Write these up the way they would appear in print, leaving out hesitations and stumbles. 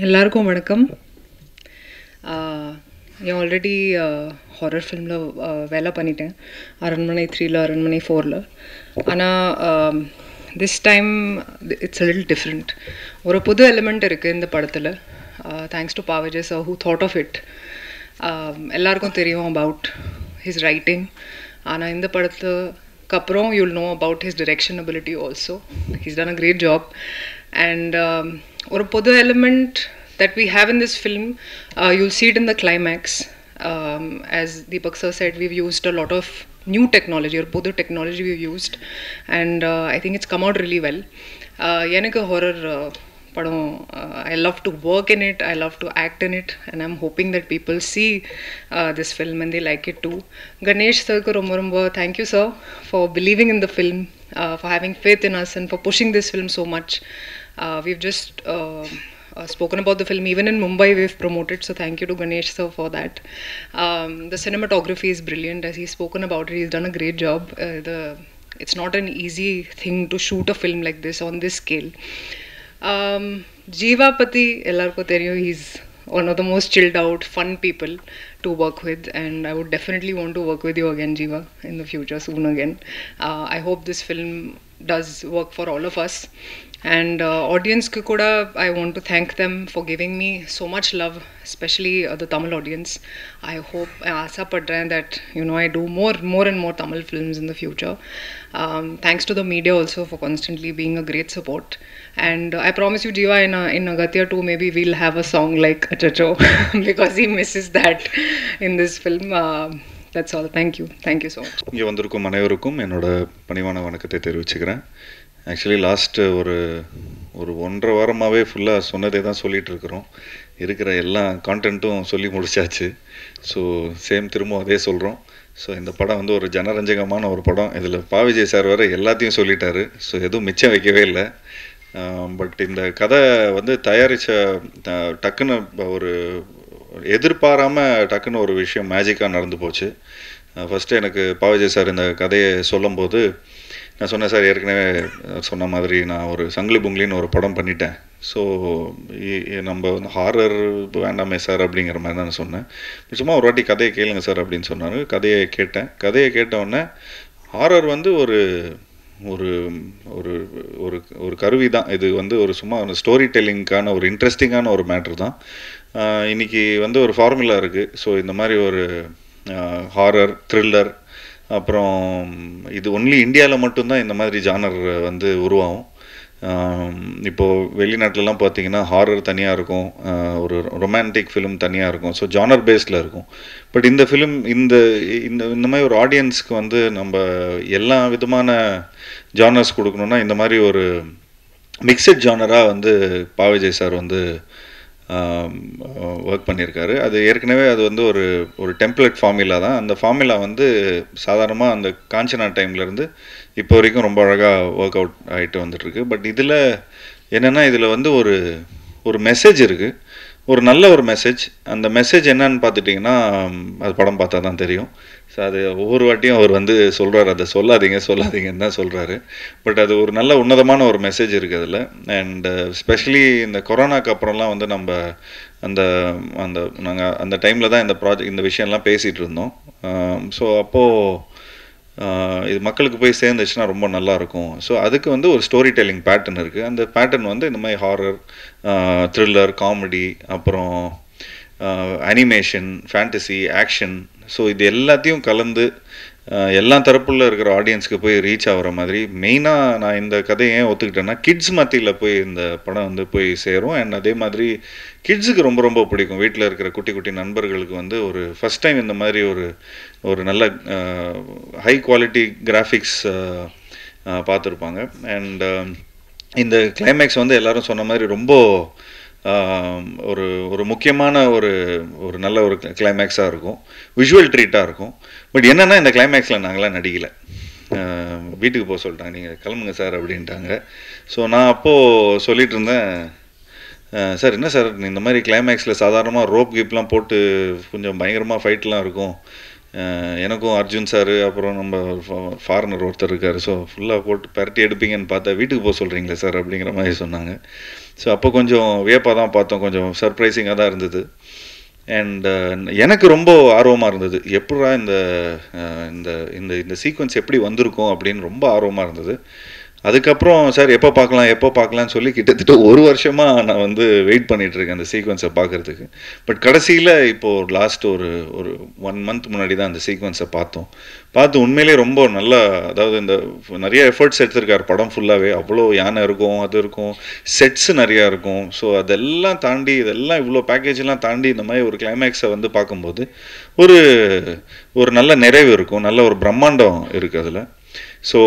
எல்லாருக்கும் வணக்கம். நான் ஆல்ரெடி ஹாரர் ஃபிலிமில் வேலை பண்ணிட்டேன். அரண்மனை 3ல அரண்மனை 4ல. ஆனால் this time it's a little different. ஒரு புது எலிமெண்ட் இருக்குது இந்த படத்தில். தேங்க்ஸ் டு பாவஜே sir who thought of it. எல்லாருக்கும் தெரியும் அபவுட் ஹிஸ் ரைட்டிங். ஆனால் இந்த படத்துக்கு அப்புறம் you'll know about his direction ability also. He's done a great job. And ஒரு புது element that we have in this film, you'll see it in the climax. As Deepak sir said, we've used a lot of new technology or புது technology we've used, and I think it's come out really well. எனக்கு horror படம், I love to work in it, I love to act in it, and I'm hoping that people see this film and they like it too. Ganesh sir ko romba romba thank you sir for believing in the film, for having faith in us and for pushing this film so much. We've just spoken about the film even in Mumbai. We've promoted, so thank you to Ganesh sir for that. The cinematography is brilliant, as he's spoken about it. He's done a great job. It's not an easy thing to shoot a film like this on this scale. Jeeva Pati, ellarko theriyum, he's one of the most chilled out, fun people to work with, and I would definitely want to work with you again, Jeeva, in the future, soon again. I hope this film does work for all of us. And audience ku kuda, I want to thank them for giving me so much love, especially the Tamil audience. I hope, aasa padren that, you know, I do more and more Tamil films in the future. Thanks to the media also for constantly being a great support. And I promise you, Jeeva, in Agatya 2, maybe we'll have a song like Achacho because he misses that in this film. That's all. Thank you so much. இங்கே வந்திருக்கும் அனைவருக்கும் என்னோட பணிவான வணக்கத்தை தெரிவிச்சுக்கிறேன். Actually last ஒரு 1.5 வாரமாகவே ஃபுல்லாக சொன்னதே தான் சொல்லிகிட்ருக்குறோம். இருக்கிற எல்லா கான்டென்ட்டும் சொல்லி முடிச்சாச்சு. ஸோ சேம் திரும்ப அதே சொல்கிறோம். ஸோ இந்த படம் வந்து ஒரு ஜனரஞ்சகமான ஒரு படம். இதில் பாவிஜய் சார் வேறு எல்லாத்தையும் சொல்லிட்டாரு. ஸோ எதுவும் மிச்சம் வைக்கவே இல்லை. பட் இந்த கதை வந்து தயாரித்த டக்குன்னு ஒரு எதிர்பாராமல் டக்குன்னு ஒரு விஷயம் மேஜிக்காக நடந்து போச்சு. ஃபஸ்ட்டு எனக்கு பாவிஜய் சார் இந்த கதையை சொல்லும்போது நான் சொன்னேன், சார் ஏற்கனவே சொன்ன மாதிரி நான் ஒரு சங்கிலி புங்கிலின்னு ஒரு படம் பண்ணிட்டேன். ஸோ நம்ம வந்து ஹாரர் வேண்டாமே சார் அப்படிங்கிற மாதிரி தான் நான் சொன்னேன். சும்மா ஒரு வாட்டி கதையை கேளுங்க சார் அப்படின்னு சொன்னார். கதையை கேட்டவுடனே ஹாரர் வந்து ஒரு ஒரு ஒரு ஒரு ஒரு கருவி தான். இது வந்து ஒரு சும்மா ஸ்டோரி டெல்லிங்க்கான ஒரு இன்ட்ரெஸ்டிங்கான ஒரு மேட்ரு தான். இன்றைக்கி வந்து ஒரு ஃபார்முலா இருக்குது. ஸோ இந்த மாதிரி ஒரு ஹாரர் த்ரில்லர், அப்புறம் இது ஒன்லி இந்தியாவில் மட்டும்தான் இந்த மாதிரி ஜானர் வந்து உருவாகும். இப்போது வெளிநாட்டிலலாம் பார்த்தீங்கன்னா ஹாரர் தனியாக இருக்கும், ஒரு ரொமான்டிக் ஃபிலிம் தனியாக இருக்கும். ஸோ ஜானர் பேஸ்டில் இருக்கும். பட் இந்த ஃபிலிம் இந்த இந்த மாதிரி ஒரு ஆடியன்ஸ்க்கு வந்து நம்ம எல்லா விதமான ஜானர்ஸ் கொடுக்கணுன்னா இந்த மாதிரி ஒரு மிக்சட் ஜானராக வந்து பாவிஜய் சார் வந்து ஒர்க் பண்ணியிருக்காரு. அது ஏற்கனவே அது வந்து ஒரு டெம்ப்ளேட் ஃபார்முலா தான். அந்த ஃபார்முலா வந்து சாதாரணமாக அந்த காஞ்சனா டைம்லேருந்து இப்போ வரைக்கும் ரொம்ப அழகாக ஒர்க் அவுட் ஆகிட்டு வந்துட்டுருக்கு. பட் இதில் என்னென்னா, இதில் வந்து ஒரு மெசேஜ் இருக்குது, ஒரு நல்ல ஒரு மெசேஜ். அந்த மெசேஜ் என்னன்னு பார்த்துட்டிங்கன்னா, அது படம் பார்த்தா தான் தெரியும். ஸோ அது ஒவ்வொரு வாட்டியும் அவர் வந்து சொல்கிறார், அதை சொல்லாதீங்கன்னு தான் சொல்கிறாரு. பட் அது ஒரு நல்ல உன்னதமான ஒரு மெசேஜ் இருக்குது அதில். அண்ட் ஸ்பெஷலி இந்த கொரோனாக்கு அப்புறம்லாம் வந்து நம்ம நாங்கள் அந்த டைமில் தான் இந்த விஷயம்லாம் பேசிகிட்டு இருந்தோம். ஸோ அப்போது இது மக்களுக்கு போய் சேர்ந்துச்சுன்னா ரொம்ப நல்லாயிருக்கும். ஸோ அதுக்கு வந்து ஒரு ஸ்டோரி டெல்லிங் பேட்டர்ன் இருக்குது. அந்த பேட்டர்ன் வந்து இந்த மாதிரி ஹாரர், த்ரில்லர், காமெடி, அப்புறம் அனிமேஷன், ஃபேண்டசி, ஆக்ஷன், ஸோ இது எல்லாத்தையும் கலந்து எல்லா தரப்புள்ள இருக்கிற ஆடியன்ஸ்க்கு போய் ரீச் ஆகிற மாதிரி. மெயினாக நான் இந்த கதையை ஏன் ஒத்துக்கிட்டேன்னா, கிட்ஸ் மத்தியில் போய் இந்த படம் வந்து போய் சேரும். அண்ட் அதே மாதிரி கிட்ஸுக்கு ரொம்ப ரொம்ப பிடிக்கும். வீட்டில் இருக்கிற குட்டி குட்டி நண்பர்களுக்கு வந்து ஒரு ஃபஸ்ட் டைம் இந்த மாதிரி ஒரு நல்ல ஹை குவாலிட்டி கிராஃபிக்ஸ் பார்த்துருப்பாங்க. அண்ட் இந்த கிளைமேக்ஸ் வந்து எல்லோரும் சொன்ன மாதிரி ரொம்ப ஒரு முக்கியமான ஒரு நல்ல ஒரு கிளைமேக்ஸாக இருக்கும், விஷுவல் ட்ரீட்டாக இருக்கும். பட் என்னென்னா, இந்த கிளைமேக்ஸில் நாங்களாம் நடிக்கலை. வீட்டுக்கு போக சொல்லிட்டாங்க, நீங்கள் கிளம்புங்க சார் அப்படின்ட்டாங்க. ஸோ நான் அப்போது சொல்லிகிட்டு இருந்தேன், சார் என்ன சார் இந்த மாதிரி கிளைமேக்ஸில் சாதாரணமாக ரோப் கீப்லாம் போட்டு கொஞ்சம் பயங்கரமாக ஃபைட்லாம் இருக்கும், எனக்கும் அர்ஜுன் சார் அப்புறம் நம்ம ஃபாரினர் ஒருத்தர் இருக்கார். ஸோ ஃபுல்லாக போட்டு பரட்டி எடுப்பீங்கன்னு பார்த்தா வீட்டுக்கு போக சொல்கிறீங்களே சார் அப்படிங்கிற மாதிரி சொன்னாங்க. ஸோ அப்போ கொஞ்சம் வியப்பாக தான் பார்த்தோம், கொஞ்சம் சர்ப்ரைசிங்காக தான் இருந்தது. அண்ட் எனக்கு ரொம்ப ஆர்வமாக இருந்தது, எப்படா இந்த இந்த இந்த சீக்வன்ஸ் எப்படி வந்திருக்கும் அப்படின்னு ரொம்ப ஆர்வமாக இருந்தது. அதுக்கப்புறம் சார் எப்போ பார்க்கலான்னு சொல்லி கிட்டத்தட்ட ஒரு வருஷமாக நான் வந்து வெயிட் பண்ணிகிட்ருக்கேன் அந்த சீக்வன்ஸை பார்க்குறதுக்கு. பட் கடைசியில் இப்போது லாஸ்ட் ஒரு 1 month முன்னாடி தான் அந்த சீக்வன்ஸை பார்த்து உண்மையிலே ரொம்ப நல்லா, அதாவது இந்த நிறைய எஃபர்ட்ஸ் எடுத்திருக்கார் படம் ஃபுல்லாகவே. அவ்வளோ யானை இருக்கும், அது இருக்கும், செட்ஸ் நிறையா இருக்கும். ஸோ அதெல்லாம் தாண்டி இதெல்லாம் இவ்வளோ பேக்கேஜெலாம் தாண்டி இந்த மாதிரி ஒரு கிளைமேக்ஸை வந்து பார்க்கும்போது ஒரு நல்ல நிறைவு இருக்கும், நல்ல ஒரு பிரம்மாண்டம் இருக்குது அதில். ஸோ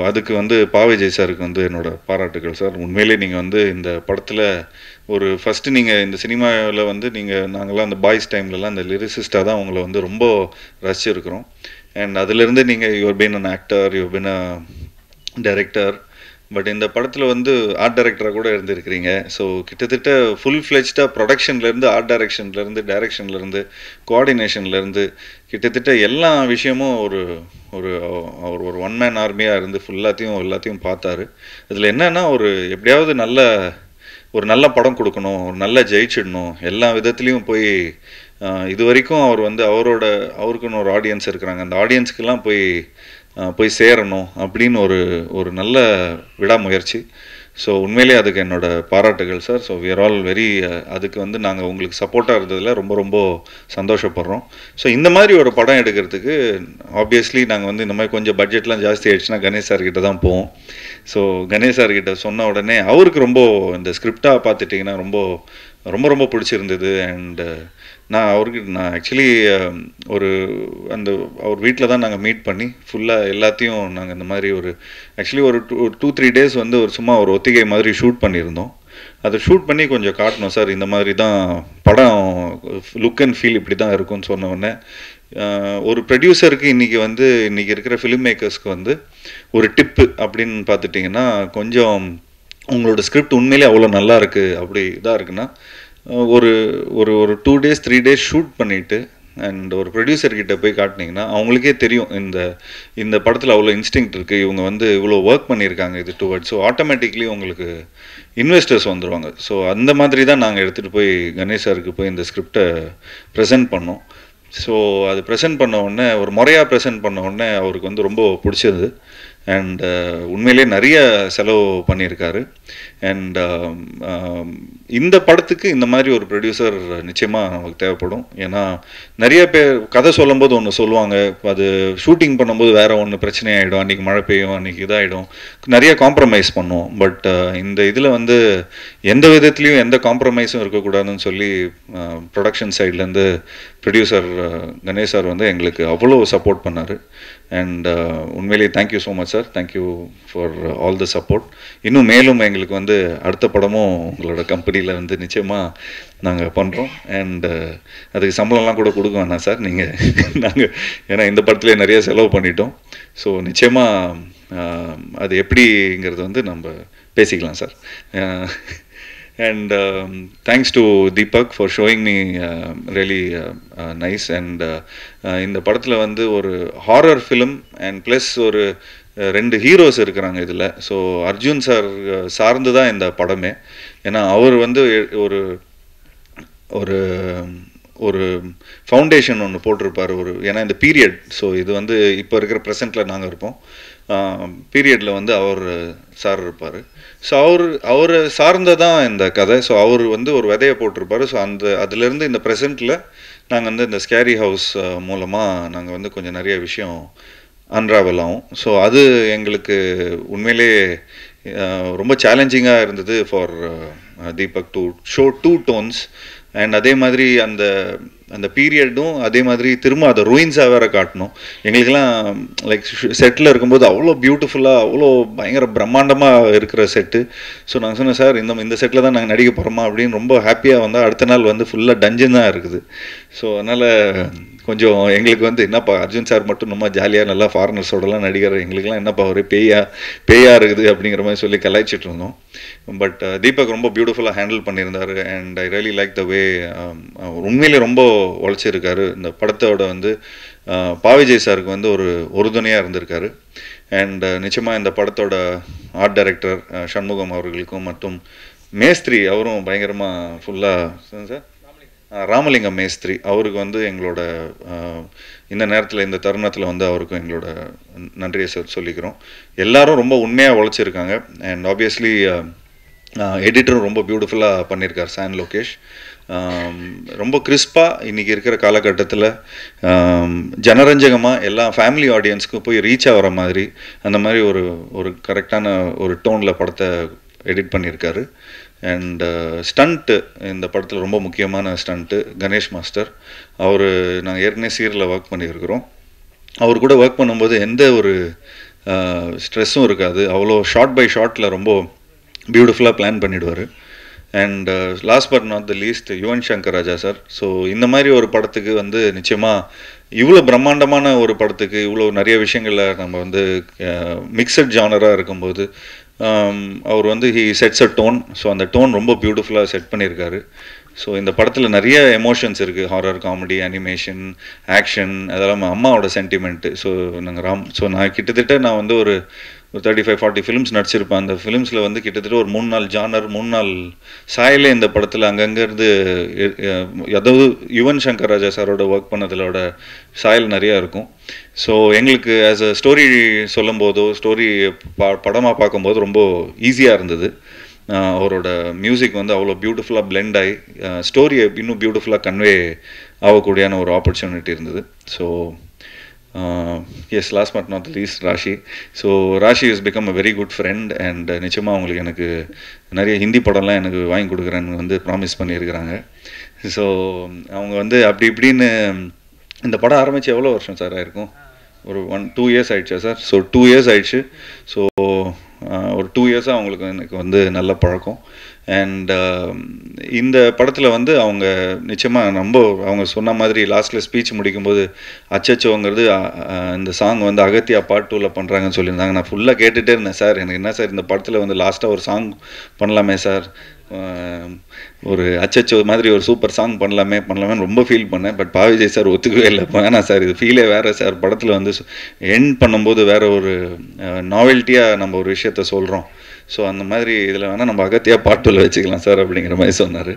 அதுக்கு வந்து விஜய் சாருக்கு வந்து என்னோடய பாராட்டுகள் சார். உண்மையிலே நீங்கள் வந்து இந்த படத்தில் ஒரு ஃபஸ்ட்டு நீங்கள் இந்த சினிமாவில் வந்து நாங்கள்லாம் அந்த பாய்ஸ் டைம்லலாம் இந்த லிரிசிஸ்டாக தான் உங்களை வந்து ரொம்ப ரசிச்சிருக்கிறோம். அண்ட் அதிலேருந்து நீங்கள் your been an actor, your been a director, but இந்த படத்தில் வந்து ஆர்ட் டைரக்டராக கூட இருந்திருக்கிறீங்க. ஸோ கிட்டத்தட்ட ஃபுல் ஃப்ளெஜ்டாக ப்ரொடக்ஷன்லேருந்து, ஆர்ட் டைரக்ஷன்லேருந்து, கோஆர்டினேஷன்லேருந்து கிட்டத்தட்ட எல்லா விஷயமும் ஒரு ஒரு ஒன் மேன் ஆர்மியாக இருந்து எல்லாத்தையும் பார்த்தாரு. இதில் என்னென்னா எப்படியாவது ஒரு நல்ல படம் கொடுக்கணும், ஒரு நல்ல ஜெயிச்சிடணும், எல்லா விதத்துலேயும் போய் இது வரைக்கும் அவர் வந்து அவருக்குன்னு ஒரு ஆடியன்ஸ் இருக்கிறாங்க, அந்த ஆடியன்ஸுக்கெல்லாம் போய் சேரணும் அப்படின்னு ஒரு நல்ல விடாமுயற்சி. ஸோ உண்மையிலே அதுக்கு என்னோடய பாராட்டுகள் sir. So we are all very அதுக்கு வந்து நாங்கள் உங்களுக்கு சப்போர்ட்டாக இருந்ததில் ரொம்ப சந்தோஷப்படுறோம். ஸோ இந்த மாதிரி ஒரு படம் எடுக்கிறதுக்கு ஆப்வியஸ்லி நாங்கள் வந்து இந்த மாதிரி கொஞ்சம் பட்ஜெட்லாம் ஜாஸ்தி ஆகிடுச்சுன்னா கணேஷ் சார்கிட்ட தான் போவோம். ஸோ கணேஷ் சார்கிட்ட சொன்ன உடனே அவருக்கு ரொம்ப இந்த ஸ்கிரிப்டாக பார்த்துட்டிங்கன்னா ரொம்ப பிடிச்சிருந்தது. அண்டு நான் ஆக்சுவலி அவர் வீட்டில் தான் நாங்கள் மீட் பண்ணி ஃபுல்லாக எல்லாத்தையும் நாங்கள் இந்த மாதிரி ஆக்சுவலி ஒரு 2-3 days வந்து சும்மா ஒரு ஒத்திகை மாதிரி ஷூட் பண்ணியிருந்தோம். அதை ஷூட் பண்ணி கொஞ்சம் காட்டணும் சார், இந்த மாதிரி தான் படம் லுக் அண்ட் ஃபீல் இப்படி தான் இருக்கும்னு சொன்ன உடனே ஒரு ப்ரொடியூசருக்கு இன்றைக்கி இருக்கிற ஃபிலிம் மேக்கர்ஸ்க்கு வந்து ஒரு டிப்பு அப்படின்னு பார்த்துட்டிங்கன்னா, கொஞ்சம் உங்களோட ஸ்கிரிப்ட் உண்மையிலே அவ்வளோ நல்லா இருக்குது அப்படி இதாக இருக்குன்னா ஒரு 2 days 3 days ஷூட் பண்ணிவிட்டு அண்ட் ஒரு ப்ரொடியூசர்கிட்ட போய் காட்டினீங்கன்னா அவங்களுக்கே தெரியும் இந்த படத்தில் அவ்வளோ இன்ஸ்டிங்க்ட் இருக்குது, இவங்க வந்து இவ்வளோ ஒர்க் பண்ணியிருக்காங்க இது டுவர்ட்ஸ். ஸோ ஆட்டோமேட்டிக்லி உங்களுக்கு இன்வெஸ்டர்ஸ் வந்துடுவாங்க. ஸோ அந்த மாதிரி தான் நாங்கள் எடுத்துகிட்டு போய் கணேஷ் சாருக்கு போய் இந்த ஸ்கிரிப்டை ப்ரெசென்ட் பண்ணோம். ஸோ அது ப்ரெசென்ட் பண்ண உடனே ஒரு முறையாக ப்ரெசென்ட் பண்ண உடனே அவருக்கு வந்து ரொம்ப பிடிச்சது. அண்ட் உண்மையிலே நிறைய செலவு பண்ணியிருக்காரு. அண்ட் இந்த படத்துக்கு இந்த மாதிரி ஒரு ப்ரொடியூசர் நிச்சயமாக நமக்கு தேவைப்படும். ஏன்னா நிறைய பேர் கதை சொல்லும்போது ஒன்று சொல்லுவாங்க, அது ஷூட்டிங் பண்ணும்போது வேறு ஒன்று பிரச்சனை ஆகிடும், அன்றைக்கி மழை பெய்யும், அன்றைக்கி இதாகிடும், நிறைய காம்ப்ரமைஸ் பண்ணுவோம். பட் இந்த இதில் வந்து எந்த விதத்துலேயும் எந்த காம்ப்ரமைஸும் இருக்கக்கூடாதுன்னு சொல்லி ப்ரொடக்ஷன் சைட்லேருந்து ப்ரொடியூசர் கணேஷ் சார் வந்து எங்களுக்கு அவ்வளோ சப்போர்ட் பண்ணார். அண்ட் உண்மையிலேயே thank you so much sir, thank you for all the support. இன்னும் மேலும் எங்களுக்கு வந்து அடுத்த படமும் உங்களோட கம்பெனியில் வந்து நிச்சயமாக நாங்கள் பண்ணுறோம். அண்ட் அதுக்கு சம்பளம்லாம் கூட கொடுக்க வேணாம் சார், நாங்கள் ஏன்னா இந்த படத்துலேயே நிறைய செலவு பண்ணிட்டோம். ஸோ நிச்சயமாக அது எப்படிங்கிறது வந்து நம்ம பேசிக்கலாம் sir. And thanks to Deepak for showing me really nice. And இந்த படத்தில் வந்து ஒரு ஹாரர் ஃபிலிம் அண்ட் ப்ளஸ் ஒரு 2 ஹீரோஸ் இருக்கிறாங்க இதில். ஸோ அர்ஜுன் சார் சார்ந்து தான் இந்த படமே. ஏன்னா அவர் வந்து ஒரு ஃபவுண்டேஷன் ஒன்று போட்டிருப்பார் ஏன்னா இந்த பீரியட். ஸோ இது வந்து இப்போ இருக்கிற ப்ரெசென்ட்டில் நாங்கள் இருப்போம், பீரியடில் வந்து அவர் சார் இருப்பார். ஸோ அவர் சார்ந்ததான் இந்த கதை. ஸோ அவர் வந்து ஒரு விதையை போட்டிருப்பார். ஸோ அதுலேருந்து இந்த ப்ரெசென்ட்டில் நாங்கள் வந்து இந்த ஸ்கேரி ஹவுஸ் மூலமாக நாங்கள் வந்து கொஞ்சம் நிறைய விஷயம் அன்ராவல் ஆகும். ஸோ அது எங்களுக்கு உண்மையிலே ரொம்ப சேலஞ்சிங்காக இருந்தது for Deepak to show 2 tones. And அதே மாதிரி அந்த பீரியடும் அதே மாதிரி திரும்ப அதை ரூயின்ஸாக வேறு காட்டணும். எங்களுக்கெல்லாம் லைக் செட்டில் இருக்கும்போது அவ்வளோ பியூட்டிஃபுல்லாக அவ்வளோ பயங்கர பிரம்மாண்டமாக இருக்கிற செட்டு. ஸோ நாங்கள் சொன்னேன் சார், இந்த செட்டில் தான் நாங்கள் நடிக்க போகிறோமா அப்படின்னு ரொம்ப ஹாப்பியாக வந்தால் அடுத்த நாள் வந்து ஃபுல்லாக டஞ்சன் தான் இருக்குது. ஸோ அதனால் கொஞ்சம் எங்களுக்கு வந்து என்னப்பா அர்ஜுன் சார் மட்டும் ரொம்ப ஜாலியாக நல்லா ஃபாரினர்ஸோடலாம் நடிகர், எங்களுக்குலாம் என்னப்பா ஒரு பேயா இருக்குது அப்படிங்கிற மாதிரி சொல்லி கலாய்ச்சிட்டு இருந்தோம். பட் தீபக் ரொம்ப பியூட்டிஃபுல்லாக ஹேண்டில் பண்ணியிருந்தார். And I really like the way உண்மையிலே ரொம்ப உழைச்சிருக்காரு. இந்த படத்தோட வந்து பாவிஜய் சாருக்கு வந்து ஒரு உறுதுணையாக இருந்திருக்காரு. அண்ட் நிச்சயமாக இந்த படத்தோட ஆர்ட் டைரக்டர் சண்முகம் அவர்களுக்கும் மற்றும் மேஸ்திரி அவரும் பயங்கரமாக ஃபுல்லாக சார் ராமலிங்கம் மேஸ்திரி அவருக்கு வந்து எங்களோட இந்த நேரத்தில் இந்த தருணத்தில் வந்து அவருக்கும் எங்களோட நன்றியை சொல்லிக்கிறோம். எல்லாரும் ரொம்ப உண்மையாக உழைச்சிருக்காங்க. அண்ட் ஆப்வியஸ்லி எடிட்டரும் ரொம்ப பியூட்டிஃபுல்லாக பண்ணியிருக்கார் சான் லோகேஷ். ரொம்ப கிறிஸ்பாக இன்றைக்கி இருக்கிற காலகட்டத்தில் ஜனரஞ்சகமாக எல்லா ஃபேமிலி ஆடியன்ஸ்க்கும் போய் ரீச் ஆகிற மாதிரி அந்த மாதிரி ஒரு கரெக்டான ஒரு டோனில் படத்தை எடிட் பண்ணியிருக்காரு. அண்ட் ஸ்டண்ட்டு இந்த படத்தில் ரொம்ப முக்கியமான ஸ்டண்ட்டு கணேஷ் மாஸ்டர். அவர் நாங்கள் ஏற்கனவே சீரியலில் ஒர்க் பண்ணியிருக்கிறோம். அவர் கூட ஒர்க் பண்ணும்போது எந்த ஒரு ஸ்ட்ரெஸ்ஸும் இருக்காது. அவ்வளோ ஷார்ட் பை ஷார்ட்டில் ரொம்ப பியூட்டிஃபுல்லாக பிளான் பண்ணிவிடுவார். And last but not the least Yuvan Shankar Raja sir. So இந்த மாதிரி ஒரு படத்துக்கு வந்து நிச்சயமாக இவ்வளோ பிரம்மாண்டமான ஒரு படத்துக்கு இவ்வளோ நிறைய விஷயங்களில் நம்ம வந்து மிக்சட் ஜானராக இருக்கும்போது அவர் வந்து he sets a tone. So அந்த டோன் ரொம்ப பியூட்டிஃபுல்லாக செட் பண்ணியிருக்காரு. ஸோ இந்த படத்தில் நிறைய எமோஷன்ஸ் இருக்குது. ஹாரர், காமெடி, அனிமேஷன், ஆக்ஷன், அதெல்லாம் அம்மாவோட சென்டிமெண்ட்டு. ஸோ நான் கிட்டத்தட்ட நான் வந்து ஒரு 35-40 ஃபிலிம்ஸ் நடிச்சிருப்பேன். அந்த ஃபிலிம்ஸில் வந்து கிட்டத்தட்ட ஒரு 3-4 ஜானர் 3-4 சாயலே இந்த படத்தில் அங்கங்கேருந்து அதாவது யுவன் சங்கர் ராஜா சாரோட ஒர்க் பண்ணதிலோட சாயல் நிறையா இருக்கும். ஸோ எங்களுக்கு ஆஸ் அ ஸ்டோரி சொல்லும் போதோ ஸ்டோரி படமாக பார்க்கும்போது ரொம்ப ஈஸியாக இருந்தது. அவரோட மியூசிக் வந்து அவ்வளோ பியூட்டிஃபுல்லாக பிளெண்ட் ஆகி ஸ்டோரியை இன்னும் பியூட்டிஃபுல்லாக கன்வே ஆகக்கூடியான ஒரு ஆப்பர்ச்சுனிட்டி இருந்தது. So yes, last but not the least Rashi. So Rashi is become a very good friend. And நிச்சயமாக அவங்களுக்கு எனக்கு நிறைய ஹிந்தி படம்லாம் எனக்கு வாங்கி கொடுக்குறேன்னு வந்து ப்ராமிஸ் பண்ணியிருக்கிறாங்க. ஸோ அவங்க வந்து அப்படி இப்படின்னு இந்த படம் ஆரம்பித்து எவ்வளோ வருஷம் சார் ஆயிருக்கும்? ஒரு 1-2 இயர்ஸ் ஆயிடுச்சா சார்? ஸோ 2 இயர்ஸ் ஆயிடுச்சு. ஸோ ஒரு 2 இயர்ஸாக அவங்களுக்கு எனக்கு வந்து நல்ல பழக்கம். அண்ட் இந்த படத்தில் வந்து அவங்க நிச்சயமாக அவங்க சொன்ன மாதிரி லாஸ்ட்டில் ஸ்பீச் முடிக்கும்போது அச்சச்சோங்கிறது இந்த சாங் வந்து அகத்தியா பார்ட் 2ல் பண்ணுறாங்கன்னு சொல்லியிருந்தாங்க. நான் ஃபுல்லாக கேட்டுகிட்டே இருந்தேன். சார் எனக்கு என்ன சார் இந்த படத்தில் வந்து லாஸ்ட்டாக ஒரு சாங் பண்ணலாமே சார், ஒரு அச்சச்சோ மாதிரி ஒரு சூப்பர் சாங் பண்ணலாமேன்னு ரொம்ப ஃபீல் பண்ணேன். பட் பாவிஜய் சார் ஒத்துக்கவே இல்லை. வேணாம் சார், இது ஃபீலே வேறு சார், படத்தில் வந்து எண்ட் பண்ணும்போது வேறு ஒரு நாவல்ட்டியாக நம்ம ஒரு விஷயத்த சொல்கிறோம். ஸோ அந்த மாதிரி இதில் வேணால் நம்ம அகத்தியா பார்ட் 2ல் வச்சுக்கலாம் சார் அப்படிங்கிற மாதிரி சொன்னார்.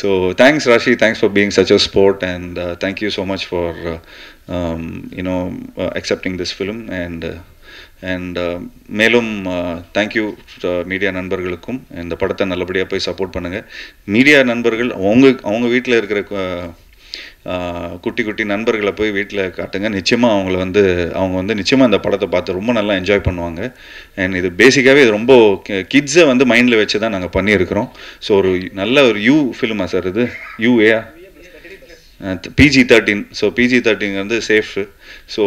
So thanks Raashi, thanks for being such a sport. And thank you so much for accepting this film. And மேலும் தேங்க்யூ மீடியா நண்பர்களுக்கும். இந்த படத்தை நல்லபடியாக போய் சப்போர்ட் பண்ணுங்கள். மீடியா நண்பர்கள் அவங்க வீட்டில் இருக்கிற குட்டி குட்டி நண்பர்களை போய் வீட்டில் காட்டுங்க. நிச்சயமாக அவங்க வந்து நிச்சயமாக இந்த படத்தை பார்த்து ரொம்ப நல்லா என்ஜாய் பண்ணுவாங்க. அண்ட் இது பேசிக்காகவே இது ரொம்ப கிட்ஸை வந்து மைண்டில் வச்சு தான் நாங்கள் பண்ணியிருக்கிறோம். ஸோ ஒரு நல்ல ஒரு ஃபிலிமா சார் இது? யூஏயா? PG-13. ஸோ PG-13 வந்து சேஃப். ஸோ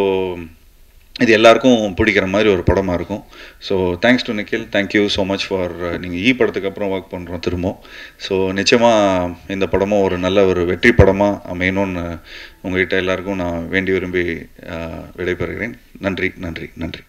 இது எல்லாருக்கும் பிடிக்கிற மாதிரி ஒரு படமாக இருக்கும். So thanks to Nikhil, thank you so much for நீங்கள் படத்துக்கு அப்புறம் ஒர்க் பண்ணுறோம் திரும்ப. ஸோ நிச்சயமாக இந்த படமும் ஒரு நல்ல ஒரு வெற்றி படமாக அமையணும்னு உங்கள்கிட்ட எல்லாருக்கும் நான் வேண்டி விரும்பி விடைபெறுகிறேன். நன்றி நன்றி நன்றி.